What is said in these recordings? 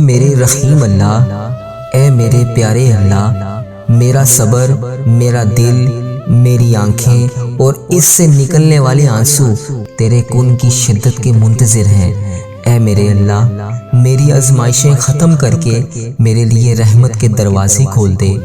میرے رحیم اللہ، اے میرے پیارے اللہ، میرا صبر، میرا دل، میری آنکھیں اور اس سے نکلنے والے آنسو تیرے کن کی شدت کے منتظر ہیں۔ اے میرے اللہ، میری آزمائشیں ختم کر کے میرے لیے رحمت کے دروازے کھول دے۔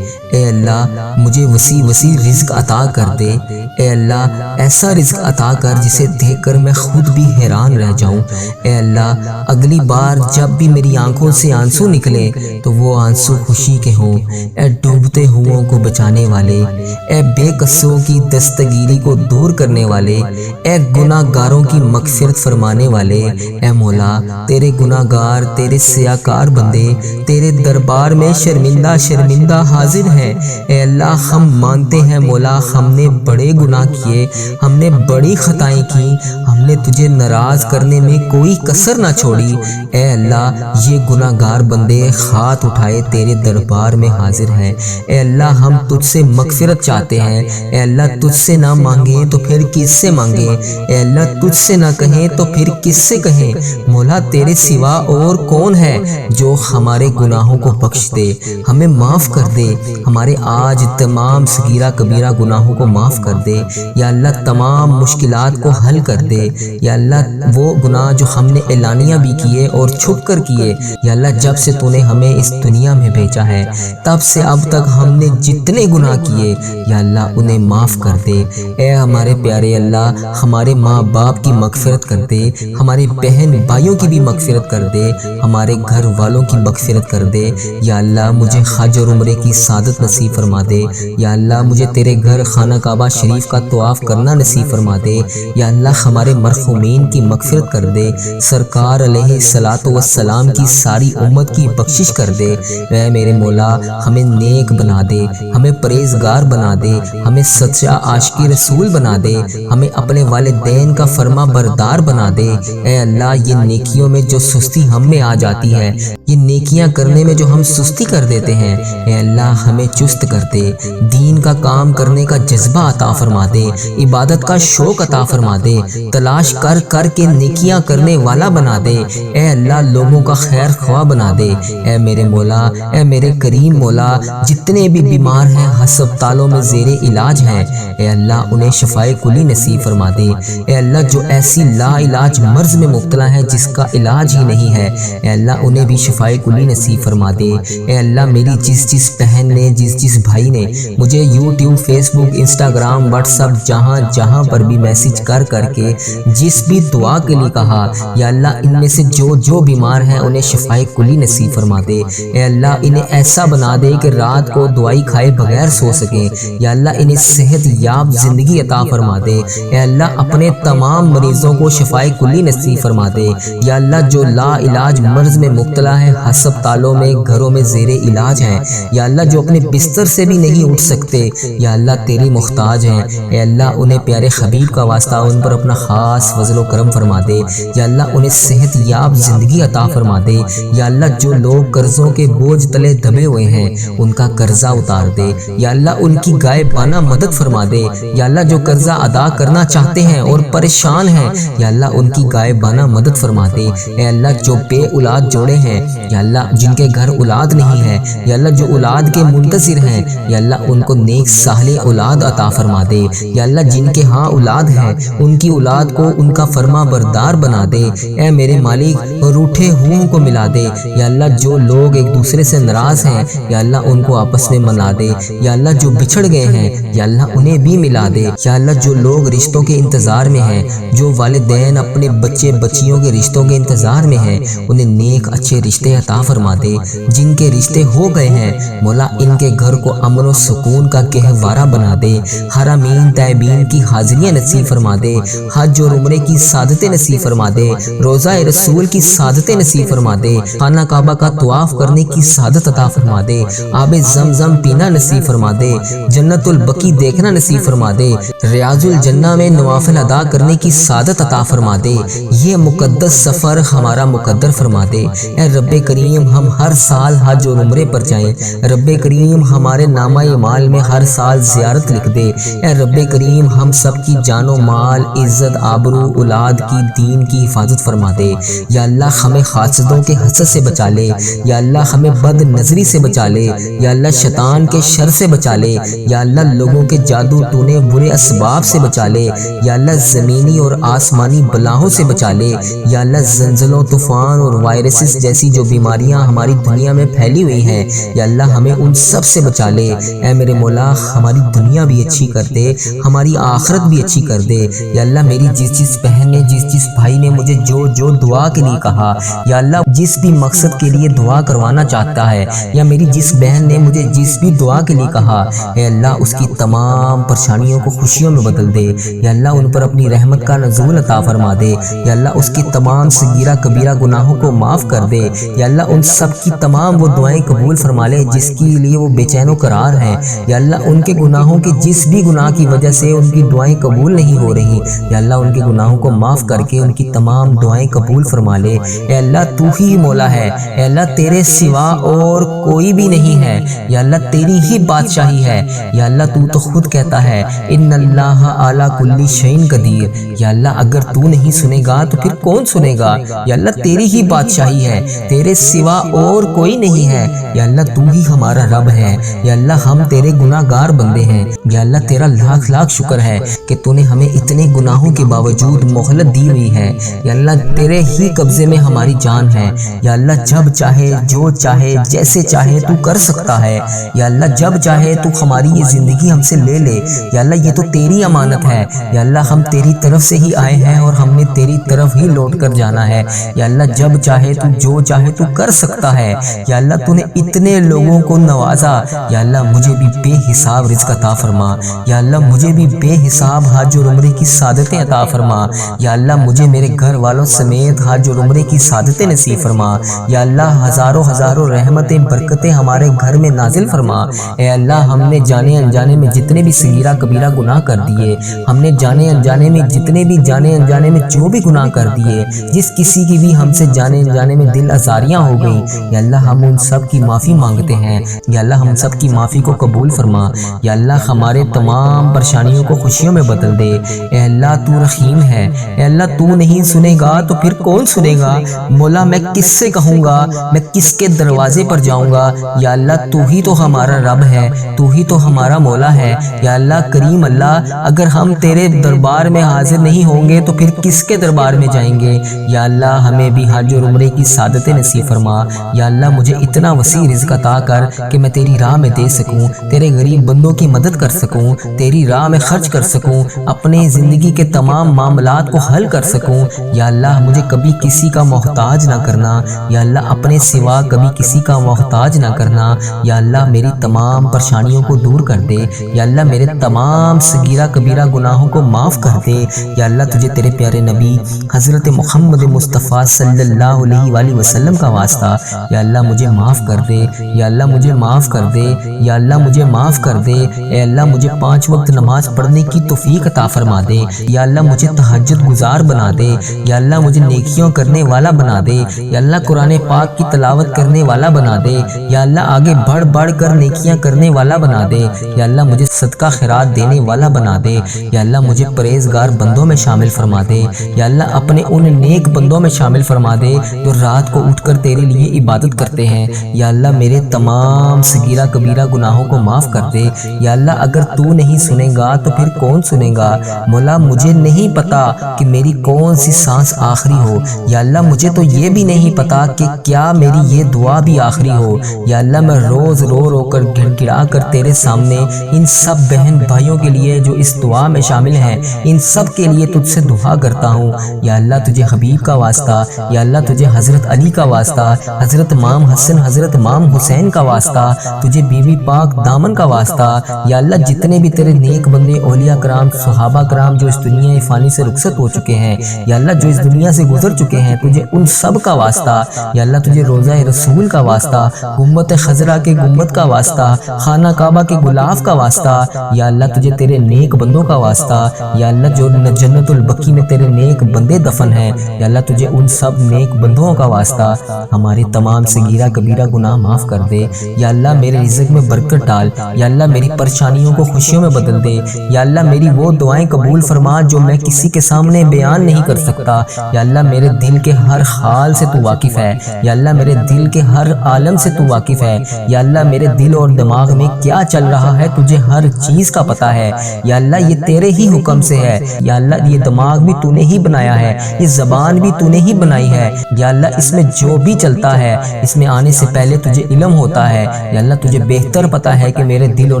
اے اللہ، مجھے وسیع وسیع رزق عطا کر دے۔ اے اللہ، ایسا رزق عطا کر جسے دیکھ کر میں خود بھی حیران رہ جاؤں۔ اے اللہ، اگلی بار جب بھی میری آنکھوں سے آنسو نکلے تو وہ آنسو خوشی کے ہوں۔ اے ڈوبتے ہوں کو بچانے والے، اے بے قصوں کی دستگیری کو دور کرنے والے، اے گناہ گاروں کی مغفرت فرمانے والے، اے مولا، تیرے گناہ گار، تیرے سیاکار بندے تیرے دربار میں شرمندہ شرمندہ حاضر ہیں۔ اے اللہ، ہم مانتے ہیں مولا، ہم نے بڑے گناہ کیے، ہم نے بڑی خطائیں کی، ہم نے تجھے ناراض کرنے میں کوئی کسر نہ چھوڑی۔ اے اللہ، یہ گناہ گار بندے ہاتھ اٹھائے تیرے دربار میں حاضر ہیں۔ اے اللہ، ہم تجھ سے مغفرت چاہتے ہیں۔ اے اللہ، تجھ سے نہ مانگیں تو پھر کس سے مانگیں؟ اے اللہ، تجھ سے نہ کہیں تو پھر کس سے کہیں؟ مولا، تیرے سوا اور کون ہے جو ہمارے گناہوں کو بخش دے، ہمیں معاف کر دے، ہمارے آج تمام صغیرہ کبیرہ گناہوں کو معاف کر دے۔ یا اللہ، تمام مشکلات کو حل کر دے۔ یا اللہ، وہ گناہ جو ہم نے اعلانیہ بھی کیے اور چھپ کر کیے، یا اللہ، جب سے تو نے ہمیں اس دنیا میں بھیجا ہے تب سے اب تک ہم نے جتنے گناہ کیے، یا اللہ، انہیں معاف کر دے۔ اے ہمارے پیارے اللہ، ہمارے ماں باپ کی مغفرت کر دے، ہمارے بہن بھائیوں کی بھی مغفرت کر دے، ہمارے گھر والوں کی مغفرت کر دے۔ یا اللہ، مجھے حج اور عمرے کی سعادت نصیب فرما دے۔ یا اللہ، مجھے تیرے گھر خانہ کعبہ شریف کا طواف کرنا نصیب فرما دے۔ یا اللہ، ہمارے مرحومین کی مغفرت کر دے، سرکار علیہ الصلاۃ والسلام کی ساری امت کی بخشش کر دے۔ اے میرے مولا، ہمیں نیک بنا دے، ہمیں پرہیزگار بنا دے، ہمیں سچا عاشق رسول بنا دے، ہمیں اپنے والدین کا فرما بردار بنا دے۔ اے اللہ، یہ نیکیوں میں جو سستی ہم میں آ جاتی ہے، یہ نیکیاں کرنے میں جو ہم سستی کر دیتے ہیں، اے اللہ، ہمیں چست کر دے، دین کا کام کرنے کا جذبہ عطا فرما دے، عبادت کا شوق عطا فرما دے، تلاش کر کر کے نیکیاں کرنے والا بنا دے۔ اے اللہ، لوگوں کا خیر خواہ بنا دے۔ اے میرے مولا، اے میرے کریم مولا، جتنے بھی بیمار ہیں، ہسپتالوں میں زیر علاج ہیں، اے اللہ، انہیں شفائے کلی نصیب فرما دے۔ اے اللہ، جو ایسی لا علاج مرض میں مبتلا ہے جس کا علاج ہی نہیں ہے، اے اللہ، انہیں بھی شفائے کلی نصیب فرما دے۔ اے اللہ، میری جس بہن نے، جس بھائی نے مجھے یوٹیوب، فیس بک، انسٹاگرام، واٹس ایپ، جہاں پر بھی میسج کر کے جس بھی دعا کے لیے کہا، یا اللہ، ان میں سے جو بیمار ہیں انہیں شفائے کلی نصیب فرما دے۔ اے اللہ، انہیں ایسا بنا دے کہ رات کو دوائی کھائے بغیر سو سکیں۔ یا اللہ، انہیں صحت یاب زندگی عطا فرما دے۔ اے اللہ، اپنے تمام مریضوں کو شفائے کلی نصیب فرما دے۔ یا اللہ، جو لا علاج مرض میں مبتلا ہے، ہسپتالوں میں، گھروں میں زیر علاج ہیں، یا اللہ، جو اپنے بستر سے بھی نہیں اٹھ سکتے، یا اللہ، تیری محتاج ہیں، اے اللہ، انہیں پیارے حبیب کا واسطہ ان پر اپنا خاص فضل و کرم فرما دے۔ یا اللہ، انہیں صحت یاب زندگی عطا فرما دے۔ یا اللہ، جو لوگ قرضوں کے بوجھ تلے دبے ہوئے ہیں، ان کا قرضہ اتار دے۔ یا اللہ، ان کی غائبانہ مدد فرما دے۔ یا اللہ، جو قرضہ ادا کرنا چاہتے ہیں اور پریشان ہیں، یا اللہ، ان کی غائبانہ مدد فرما دے۔ اے اللہ، جو بے اولاد جوڑے ہیں، یا اللہ، جن کے گھر اولاد نہیں ہے، یا اللہ، جو اولاد کے منتظر ہیں، یا اللہ، ان کو نیک صالح اولاد عطا فرما دے۔ یا اللہ، جن کے ہاں اولاد ہے، ان کی اولاد کو ان کا فرما بردار بنا دے۔ اے میرے مالک، روٹھے ہوں کو ملا دے۔ یا اللہ، جو لوگ ایک دوسرے سے ناراض ہیں، یا اللہ، ان کو آپس میں ملا دے۔ یا اللہ، جو بچھڑ گئے ہیں، یا اللہ، انہیں بھی ملا دے۔ یا اللہ، جو لوگ رشتوں کے انتظار میں ہیں، جو والدین اپنے بچے بچیوں کے رشتوں کے انتظار میں ہیں، انہیں نیک اچھے رشتے عطا فرما دے۔ جن کے رشتے ہو گئے ہیں، مولا، ان کے گھر کو امن و سکون کا گہوارہ بنا دے۔ حرمین طیبین کی حاضریاں نصیب فرما دے، حج اور عمرے کی سعادتیں نصیب فرما دے، روضہ رسول کی سعادتیں نصیب فرما دے، خانہ کعبہ کا طواف کرنے کی سعادت عطا فرما دے، آب زمزم پینا نصیب فرما دے، جنت البقیع دیکھنا نصیب فرما دے، ریاض الجنہ میں نوافل ادا کرنے کی سعادت عطا فرما دے۔ یہ مقدس مقدس سفر ہمارا مقدر فرما دے۔ اے رب کریم ہم ہر سال حج اور عمرے پر جائیں۔ رب کریم ہمارے نامہ اعمال میں ہر سال زیارت لکھ دے۔ اے رب کریم ہم سب کی جان و مال، عزت، آبرو، اولاد کی، دین کی حفاظت فرما دے۔ یا اللہ ہمیں حاسدوں کے حسد سے بچا لے۔ یا اللہ ہمیں بد نظری سے بچا لے۔ یا اللہ شیطان کے شر سے بچا لے۔ یا اللہ لوگوں کے جادو ٹونے برے اسباب سے بچا لے۔ یا اللہ زمینی اور آسمانی بلاؤں سے بچا لے۔ یا اللہ زلزلوں، طوفان اور وائرسز جیسی جو بیماریاں ہماری دنیا میں پھیلی ہوئی ہیں، یا اللہ ہمیں ان سب سے بچا لے۔ اے میرے مولا ہماری دنیا بھی اچھی کر دے، ہماری آخرت بھی اچھی کر دے۔ یا اللہ میری جس بہن نے، جس بھائی نے مجھے جو دعا کے لیے کہا، یا اللہ جس بھی مقصد کے لیے دعا کروانا چاہتا ہے، یا میری جس بہن نے مجھے جس بھی دعا کے لیے کہا، اے اللہ اس کی تمام پریشانیوں کو خوشیوں میں بدل دے۔ یا اللہ ان پر اپنی رحمت کا نزول عطا فرما دے۔ یا اللہ اس کی تمام صغیرہ کبیرہ گناہوں کو معاف کر دے۔ یا اللہ ان سب کی تمام وہ دعائیں قبول فرما لے جس کے لیے وہ بے چین و قرار ہیں۔ یا اللہ ان کے گناہوں کے جس بھی گناہ کی وجہ سے ان کی دعائیں قبول نہیں ہو رہی، یا اللہ ان کے گناہوں کو معاف کر کے ان کی تمام دعائیں قبول فرما لے۔ اے اللہ تو ہی مولا ہے، اے اللہ تیرے سوا اور کوئی بھی نہیں ہے، یا اللہ تیری ہی بادشاہی ہے۔ یا اللہ تو خود کہتا ہے ان اللہ علی کل شیء قدیر۔ یا اللہ اگر تو نہیں سنے گا تو پھر کون سنے گا؟ یا اللہ تیری ہی بادشاہی ہے، تیرے سوا اور کوئی نہیں ہے۔ یا اللہ تو ہی ہمارا رب ہے۔ یا اللہ ہم تیرے گناہ گار بندے ہیں۔ یا اللہ تیرا لاکھ شکر ہے کہ تو نے ہمیں اتنے گناہوں کے باوجود مہلت دی ہوئی ہے۔ یا اللہ تیرے ہی قبضے میں ہماری جان ہے۔ یا اللہ جب چاہے، جو چاہے، جیسے چاہے تو کر سکتا ہے۔ یا اللہ جب چاہے تو ہماری یہ زندگی ہم سے لے لے۔ یا اللہ یہ تو تیری امانت ہے۔ یا اللہ ہم تیری طرف سے ہی آئے ہیں اور ہم نے تیری طرف ہی لوٹ کر جانا ہے۔ یا اللہ جب چاہے تو، جو چاہے تو کر سکتا ہے۔ یا اللہ تو نے اتنے لوگوں کو نوازا، یا اللہ مجھے بھی بے حساب رزق عطا فرما۔ یا اللہ مجھے بھی بے حساب حج اور عمرے کی سعادتیں عطا فرما۔ یا اللہ مجھے میرے گھر والوں سمیت حج اور عمرے کی سعادتیں نصیب فرما۔ یا اللہ ہزاروں رحمتیں، برکتیں ہمارے گھر میں نازل فرما۔ اے اللہ ہم نے جانے انجانے میں جتنے بھی صغیرہ کبیرہ گناہ کر دیے، ہم نے جانے انجانے میں جتنے بھی جانے انجانے میں جو بھی گناہ کر دیے، جس کسی کی بھی ہم سے جانے انجانے میں دل آزاریاں ہو گئیں، یا اللہ ہم ان سب کی معافی مانگتے ہیں۔ یا اللہ ہم سب کی معافی کو قبول فرما۔ یا اللہ ہمارے تمام پریشانیوں کو خوشیوں میں بدل دے۔ اے اللہ تو رحیم ہے، اے اللہ تو نہیں سنے گا تو پھر کون سنے گا؟ مولا میں کس سے کہوں گا، میں کس کے دروازے پر جاؤں گا؟ یا اللہ تو ہی تو ہمارا رب ہے، تو ہی تو ہمارا مولا ہے۔ یا اللہ کریم اللہ اگر ہم تیرے دربار میں حاضر نہیں ہوں گے تو پھر کس کے دربار میں جائیں گے؟ یا اللہ ہمیں بھی حج اور عمرے کی سعادتیں نصیب فرما۔ یا اللہ مجھے اتنا وسیع رزق عطا کر کہ میں تیری راہ میں دے سکوں، تیرے غریب بندوں کی مدد کر سکوں، تیری راہ میں خرچ کر سکوں، اپنے زندگی کے تمام معاملات کو حل کر سکوں۔ یا اللہ مجھے کبھی کسی کا محتاج نہ کرنا، یا اللہ اپنے سوا کبھی کسی کا محتاج نہ کرنا۔ یا اللہ میری تمام پریشانیوں کو دور کر دے۔ یا اللہ میرے تمام صغیرہ کبیرہ گناہوں کو معاف کر دے۔ یا اللہ تجھے تیرے پیارے نبی حضرت محمد مصطفیٰ صلی اللہ علیہ وآلہ وسلم کا واسطہ، یا اللہ مجھے معاف کر دے۔ یا اللہ مجھے معاف کر دے۔ یا اللہ مجھے معاف کر دے۔ اے اللہ مجھے 5 وقت نماز پڑھنے کی توفیق عطا فرما دے۔ یا اللہ مجھے تہجد گزار بنا دے۔ یا اللہ مجھے نیکیوں کرنے والا بنا دے۔ یا اللہ قرآن پاک کی تلاوت کرنے والا بنا دے۔ یا اللہ آگے بڑھ کر نیکیاں کرنے والا بنا دے۔ یا اللہ مجھے صدقہ خیرات دینے والا بنا دے۔ یا اللہ مجھے پرہیزگار بندوں میں شامل فرما دے۔ یا اللہ اپنے ان نیک بندوں میں شامل فرما دے جو رات کو اٹھ کر تیرے لیے عبادت کرتے ہیں۔ یا اللہ میرے تمام صغیرہ کبیرہ گناہوں کو معاف کر دے۔ یا اللہ اگر تو نہیں سنے گا تو پھر کون سنے گا؟ مولا مجھے نہیں پتا کہ میری کون سی سانس آخری ہو۔ یا اللہ مجھے تو یہ بھی نہیں پتا کہ کیا میری یہ دعا بھی آخری ہو۔ یا اللہ میں روز رو کر گڑ گڑا کر تیرے سامنے ان سب بہن بھائیوں کے لیے جو اس دعا میں شامل ہیں، ان سب کے لیے تجھ سے دعا کرتا ہوں۔ یا اللہ تجھے حبیب کا واسطہ، یا اللہ تجھے حضرت علی کا واسطہ، حضرت امام حسن، حضرت امام حسین کا واسطہ، تجھے بی بی پاک دامن کا واسطہ۔ یا اللہ جتنے بھی تیرے نیک بندے اولیاء کرام، صحابہ کرام جو اس دنیا فانی سے رخصت ہو چکے ہیں، یا اللہ جو اس دنیا سے گزر چکے ہیں، تجھے ان سب کا واسطہ۔ یا اللہ تجھے روضہ رسول کا واسطہ، گنبد خضرا کے گنبد کا واسطہ، خانہ کعبہ کے غلاف کا واسطہ۔ یا اللہ تجھے تیرے نیک بندوں کا واسطہ۔ یا اللہ جو جنت البقیع میں تیرے نیک بندے دفن ہیں، یا اللہ تجھے ان سب نیک بندوں کا واسطہ ہمارے تمام صغیرہ کبیرہ گناہ معاف کر دے۔ یا اللہ میرے رزق میں برکت ڈال، یا اللہ میری پریشانیوں کو خوشیوں میں بدل دے، یا اللہ میری وہ دعائیں قبول فرما جو میں کسی کے سامنے بیان نہیں کر سکتا۔ یا اللہ میرے دل کے ہر حال سے تو واقف ہے، یا اللہ میرے دل کے ہر عالم سے تو واقف ہے، یا اللہ میرے دل اور دماغ میں کیا چل رہا ہے تجھے ہر چیز کا پتہ ہے۔ یا اللہ یہ تیرے ہی حکم سے ہے، یا اللہ یہ دماغ بھی تو نے ہی بنایا ہے، یہ زبان بھی تو نے ہی بنائی ہے۔ یا اللہ اس میں جو بھی چلتا ہے اس میں آنے سے پہلے تجھے علم ہوتا ہے، یا اللہ تجھے بہتر پتہ ہے کہ میرے دل اور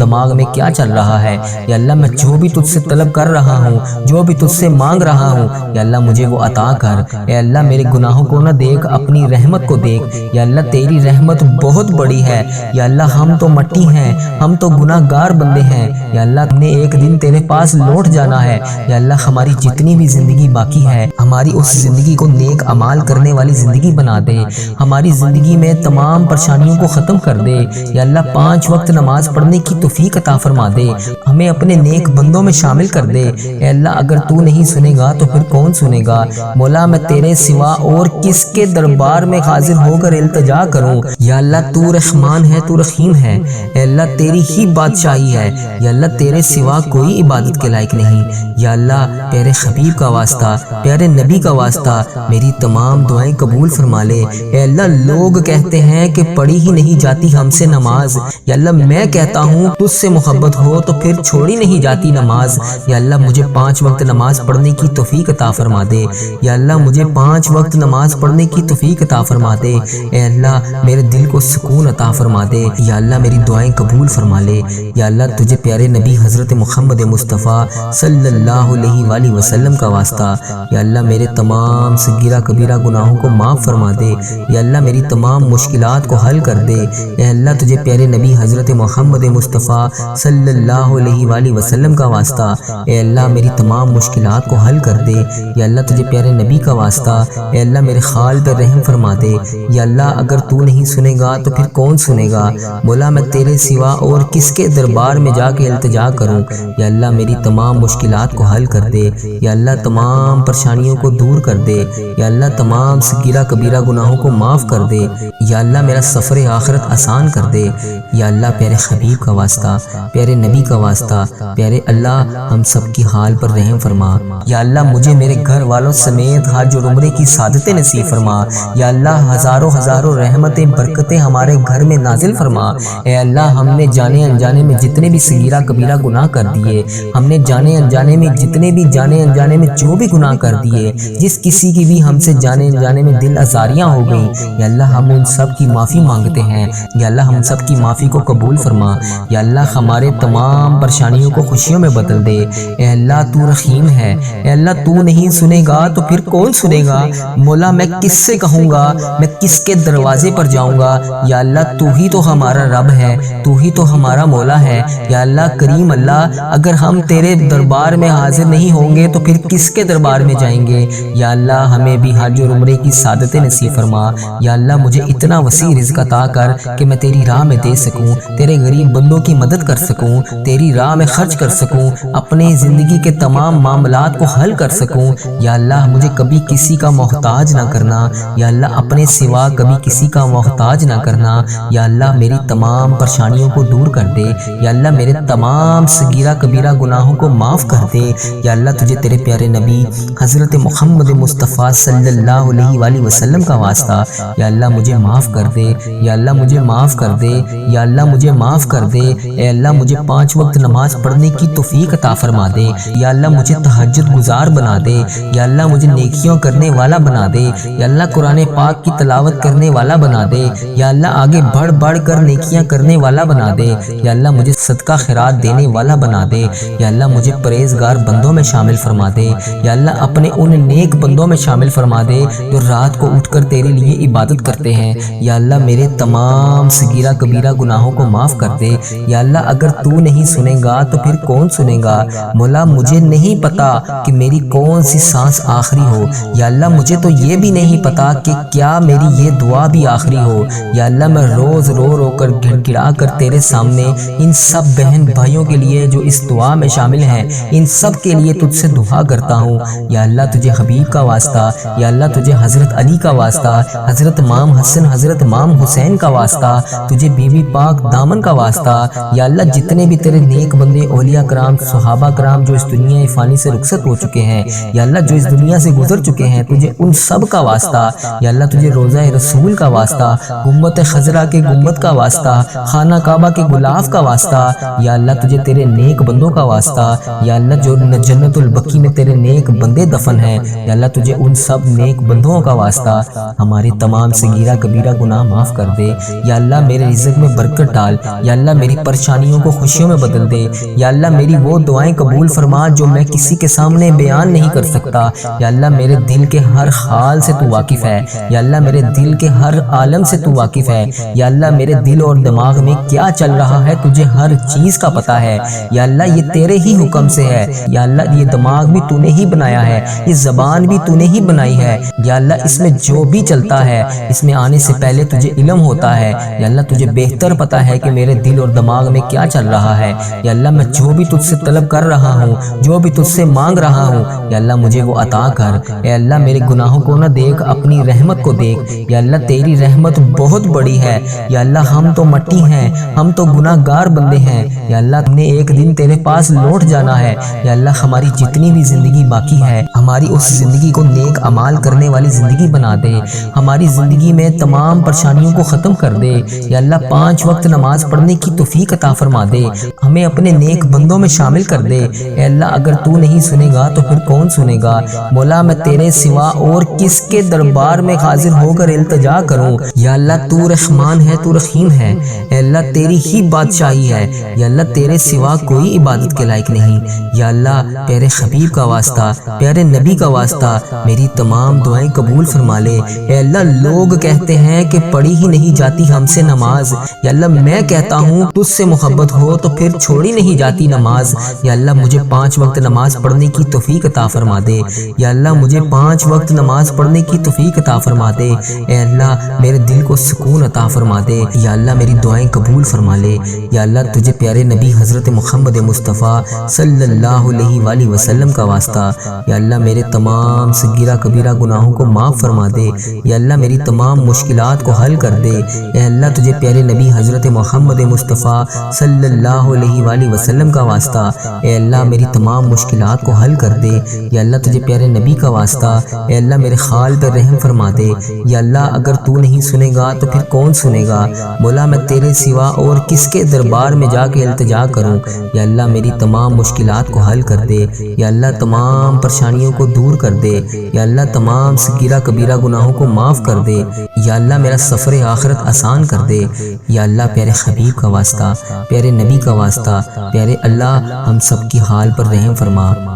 دماغ میں کیا چل رہا ہے۔ یا اللہ میں جو بھی تجھ سے طلب کر رہا ہوں، جو بھی تجھ سے مانگ رہا ہوں، یا اللہ مجھے وہ عطا کر۔ اے اللہ میرے گناہوں کو نہ دیکھ، اپنی رحمت کو دیکھ۔ یا اللہ تیری رحمت بہت بڑی ہے، یا اللہ ہم تو مٹی ہیں، ہم تو گناہ گار بندے ہیں، یا اللہ ہم نے ایک دن تیرے پاس لوٹ جانا ہے۔ یا اللہ ہماری جتنی بھی زندگی باقی ہے ہماری اس زندگی کو نیک اعمال کرنے والی زندگی بنا دے، ہماری زندگی میں تمام پریشانیوں کو ختم کر دے۔ یا اللہ 5 وقت نماز پڑھنے کی توفیق عطا فرما دے، ہمیں اپنے نیک بندوں میں شامل کر دے۔ اے اللہ اگر تو نہیں سنے گا تو پھر کون سنے گا؟ مولا میں تیرے سوا اور کس کے دربار میں حاضر ہو کر التجا کروں؟ یا اللہ تو رحمان ہے، تو رحیم ہے، اے اللہ تیری ہی بادشاہی ہے، یا اللہ تیرے سوا کوئی عبادت کے لائق نہیں۔ یا اللہ پیارے حبیب کا واسطہ، پیارے نبی کا واسطہ میری تمام دعائیں قبول فرما لے۔ اے اللہ لوگ کہتے ہیں کہ پڑھی ہی نہیں جاتی ہم سے نماز، یا اللہ میں کہتا ہوں تجھ سے محبت ہو تو پھر چھوڑی نہیں جاتی نماز۔ یا اللہ مجھے 5 وقت نماز پڑھنے کی توفیق عطا فرما دے، یا اللہ مجھے 5 وقت نماز پڑھنے کی توفیق عطا فرما دے۔ اے اللہ میرے دل کو سکون عطا فرما دے، یا اللہ میری دعائیں قبول فرما لے۔ یا اللہ تجھے پیارے نبی حضرت محمد مصطفیٰ صلی اللہ علیہ وآلہ وسلم کا واسطہ، یا اللہ میرے تمام صغیرہ کبیرہ گناہوں کو معاف فرما دے، یا اللہ میری تمام مشکلات کو حل کر دے۔ اے اللہ تجھے پیارے نبی حضرت محمد مصطفیٰ صلی اللہ علیہ وآلہ وسلم کا واسطہ، اے اللہ میری تمام مشکلات کو حل کر دے۔ یا اللہ تجھے پیارے نبی کا واسطہ، اے اللہ میرے حال پر رحم فرما دے۔ یا اللہ اگر تو نہیں سنے گا تو پھر کون سنے گا؟ مولا میں تیرے سوا اور کس کے دربار میں جا کے التجا کروں؟ یا اللہ میری تمام مشکلات کو حل کر دے، یا اللہ تمام پریشانیوں کو دور کر دے، یا اللہ تمام صغیرہ کبیرہ گناہوں کو معاف کر دے، یا اللہ میرا سفر آخرت آسان کر دے۔ یا اللہ پیارے حبیب کا واسطہ، پیارے نبی کا واسطہ، پیارے اللہ ہم سب کی حال پر رحم فرما۔ یا اللہ مجھے میرے گھر والوں سمیت حج اور عمرے کی سعادتیں نصیب فرما۔ یا اللہ ہزاروں ہزاروں رحمتیں برکتیں ہمارے گھر میں نازل فرما۔ اے اللہ ہم نے جانے انجانے میں جتنے بھی صغیرہ کبیرہ گناہ کر دیے، ہم نے جانے انجانے میں جتنے بھی جانے انجانے میں جو بھی گناہ کر دیے، جس کسی کی بھی ہم سے جانے انجانے میں دل آزاریاں ہو گئیں، یا اللہ ہم ان سب کی معافی مانگتے ہیں۔ یا اللہ ہم سب کی معافی کو قبول فرما۔ یا اللہ ہمارے تمام پریشانیوں کو خوشیوں میں بدل دے۔ اے اللہ تو رحیم ہے، اے اللہ تو نہیں سنے گا تو پھر کون سنے گا؟ مولا میں کس سے کہوں گا، میں کس کے دروازے پر جاؤں گا؟ یا اللہ تو ہی تو ہمارا رب ہے، تو ہی تو ہمارا مولا ہے۔ یا اللہ کریم اللہ اگر ہم تیرے دربار میں حاضر نہیں ہوں گے تو پھر کس کے دربار میں جائیں گے؟ یا اللہ ہمیں بھی حج اور عمرے کی سعادتیں نصیب فرما۔ یا اللہ مجھے اتنا وسیع رزق عطا کر کہ میں تیری راہ میں دے سکوں، تیرے غریب بندوں کی مدد کر سکوں، تیری راہ میں خرچ کر سکوں، اپنے زندگی کے تمام معاملات کو حل کر سکوں۔ یا اللہ مجھے کبھی کسی کا محتاج نہ کرنا، یا اللہ اپنے سوا کبھی کسی کا محتاج نہ کرنا۔ یا اللہ میری تمام پریشانیوں کو دور کر دے، یا اللہ میرے تمام صغیرہ کبیرہ گناہوں کو معاف کر دے۔ یا اللہ تجھے تیرے پیارے نبی حضرت محمد مصطفیٰ صلی اللہ علیہ وآلہ وسلم کا واسطہ، یا اللہ مجھے معاف کر دے، یا اللہ مجھے معاف کر دے، یا اللہ مجھے معاف کر دے۔ اے اللہ مجھے 5 وقت نماز پڑھنے کی توفیق عطا فرما دے، یا اللہ مجھے تہجد گزار بنا دے، یا اللہ مجھے نیکیوں کرنے والا بنا دے، یا اللہ قرآن پاک کی تلاوت کرنے والا بنا دے، یا اللہ آگے بڑھ بڑھ کر نیکیاں کرنے والا بنا دے، یا اللہ مجھے صدقہ خیرات دینے والا بنا دے، یا اللہ مجھے پرہیزگار بندوں میں شامل فرما دے، یا اللہ اپنے ان نیک بندوں میں شامل فرما دے جو رات کو اٹھ کر تیرے لیے عبادت کرتے ہیں۔ یا اللہ میرے تمام صغیرہ کبیرہ گناہوں کو معاف کر دے۔ یا اللہ اگر تو نہیں سنے گا تو پھر کون سنے گا؟ مولا مجھے نہیں پتا کہ میری کون سی سانس آخری ہو، یا اللہ مجھے تو یہ بھی نہیں پتا کہ کیا میری یہ دعا بھی آخری ہو۔ یا اللہ میں روز رو رو کر گڑ گڑا کر تیرے سامنے ان سب بہن بھائیوں کے لیے جو اس دعا میں شامل ہیں، ان سب کے لیے تجھ سے دعا کرتا ہوں۔ یا اللہ تجھے حبیب حبیب کا واسطہ، یا اللہ تجھے حضرت علی کا واسطہ، حضرت امام حسن، حضرت امام حسین کا واسطہ، تجھے بی بی پاک دامن کا واسطہ، یا اللہ جتنے بھی تیرے نیک بندے اولیاء کرام صحابہ کرام جو اس دنیا فانی سے رخصت ہو چکے ہیں، یا اللہ جو اس دنیا سے گزر چکے ہیں، تجھے ان سب کا واسطہ، یا اللہ تجھے روضہ رسول کا واسطہ، گنبد خضرا کے گنبد کا واسطہ، خانہ کعبہ کے غلاف کا واسطہ، یا اللہ تجھے تیرے نیک بندوں کا واسطہ، یا اللہ جو جنت البقیع میں تیرے نیک بندے دفن ہیں، یا اللہ تجھے ان سب نیک بندوں کا واسطہ، ہماری تمام صغیرہ کبیرہ گناہ معاف کر دے، یا اللہ میرے رزق میں برکت ڈال، یا اللہ میری پریشانیوں کو خوشیوں میں بدل دے، یا اللہ میری وہ دعائیں قبول فرما جو میں کسی کے سامنے بیان نہیں کر سکتا، یا اللہ میرے دل کے ہر حال سے تو واقف ہے، یا اللہ میرے دل کے ہر عالم سے تو واقف ہے، یا اللہ میرے دل اور دماغ میں کیا چل رہا ہے تجھے ہر چیز کا پتہ ہے، یا اللہ یہ تیرے ہی حکم سے ہے، یا اللہ یہ دماغ بھی تو نے ہی بنایا ہے، یہ زبان بھی تو نے ہی بنائی ہے، یا اللہ اس میں جو بھی چلتا ہے اس میں آنے سے پہلے تجھے علم ہوتا ہے، یا اللہ تجھے بہتر پتہ ہے کہ میرے دل اور دماغ میں کیا چل رہا ہے، یا اللہ میں جو بھی تجھ سے طلب کر رہا ہوں، جو بھی تجھ سے مانگ رہا ہوں، یا اللہ مجھے وہ عطا کر، اے اللہ میرے گناہوں کو نہ دیکھ، اپنی رحمت کو دیکھ، یا اللہ تیری رحمت بہت بڑی ہے، یا اللہ ہم تو مٹی ہیں، ہم تو گناہ گار بندے ہیں، یا اللہ تم نے ایک دن تیرے پاس لوٹ جانا ہے، یا اللہ ہماری جتنی بھی زندگی باقی ہے ہماری اس زندگی کو نیک اعمال کرنے والی زندگی بنا دے، ہماری زندگی میں تمام پریشانیوں کو ختم کر دے، یا اللہ 5 وقت نماز پڑھنے کی توفیق عطا فرما دے، ہمیں اپنے نیک بندوں میں شامل کر دے، اے اللہ اگر تو نہیں سنے گا تو پھر کون سنے گا، مولا میں تیرے سوا اور کس کے دربار میں حاضر ہو کر التجا کروں، یا اللہ تو رحمان ہے، تو رحیم ہے، اے اللہ تیری ہی بادشاہی ہے، یا اللہ تیرے سوا کوئی عبادت کے لائق نہیں، یا اللہ پیارے حبیب کا واسطہ، پیارے نبی کا واسطہ میری تمام دعائیں قبول فرما لے، اے اللہ لوگ کہتے ہیں کہ پڑھی ہی نہیں جاتی ہم سے نماز، یا اللہ میں کہتا ہوں تجھ سے محبت ہو تو پھر چھوڑی نہیں جاتی نماز، یا اللہ مجھے 5 وقت نماز پڑھنے کی توفیق عطا فرما دے، یا اللہ مجھے 5 وقت نماز پڑھنے کی توفیق عطا فرما دے، اے اللہ میرے دل کو سکون عطا فرما دے، یا اللہ میری دعائیں قبول فرما لے، یا اللہ تجھے پیارے نبی حضرت محمد مصطفیٰ صلی اللہ علیہ وآلہ وسلم کا واسطہ، یا اللہ میرے تمام صغیرہ کبیرہ گناہوں کو معاف فرما دے، یا اللہ میری تمام مشکلات کو حل کر دے، اے اللہ تجھے پیارے نبی حضرت محمد مصطفیٰ صلی اللہ علیہ وآلہ وسلم کا واسطہ، اے اللہ میری تمام مشکلات کو حل کر دے، یا اللہ تجھے پیارے نبی کا واسطہ، اے اللہ میرے خال پر رحم فرما دے، یا اللہ اگر تو نہیں سنے گا تو پھر کون سنے گا، مولا میں تیرے سوا اور کس کے دربار میں جا کے التجا کروں، یا اللہ میری تمام مشکلات کو حل کر دے، یا اللہ تمام پریشانیوں کو دور کر دے، یا اللہ تمام صغیرہ کبیرہ گناہوں کو معاف کر دے، یا اللہ میرا سفر آخرت آسان کر دے، یا اللہ پیارے حبیب کا واسطہ، پیارے نبی کا واسطہ، پیارے اللہ ہم سب کی حال پر رحم فرما۔